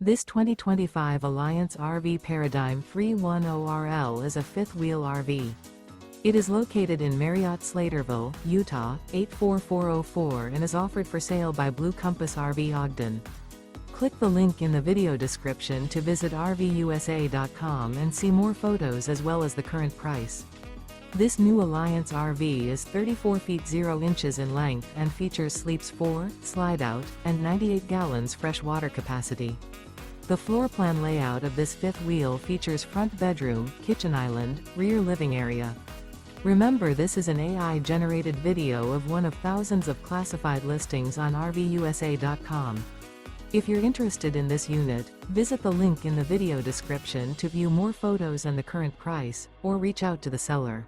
This 2025 Alliance RV Paradigm 310RL is a fifth-wheel RV. It is located in Marriott-Slaterville, Utah, 84404 and is offered for sale by Blue Compass RV Ogden. Click the link in the video description to visit RVUSA.com and see more photos as well as the current price. This new Alliance RV is 34 feet 0 inches in length and features sleeps 4, slide-out, and 98 gallons fresh water capacity. The floor plan layout of this fifth wheel features front bedroom, kitchen island, rear living area. Remember, this is an AI-generated video of one of thousands of classified listings on RVUSA.com. If you're interested in this unit, visit the link in the video description to view more photos and the current price, or reach out to the seller.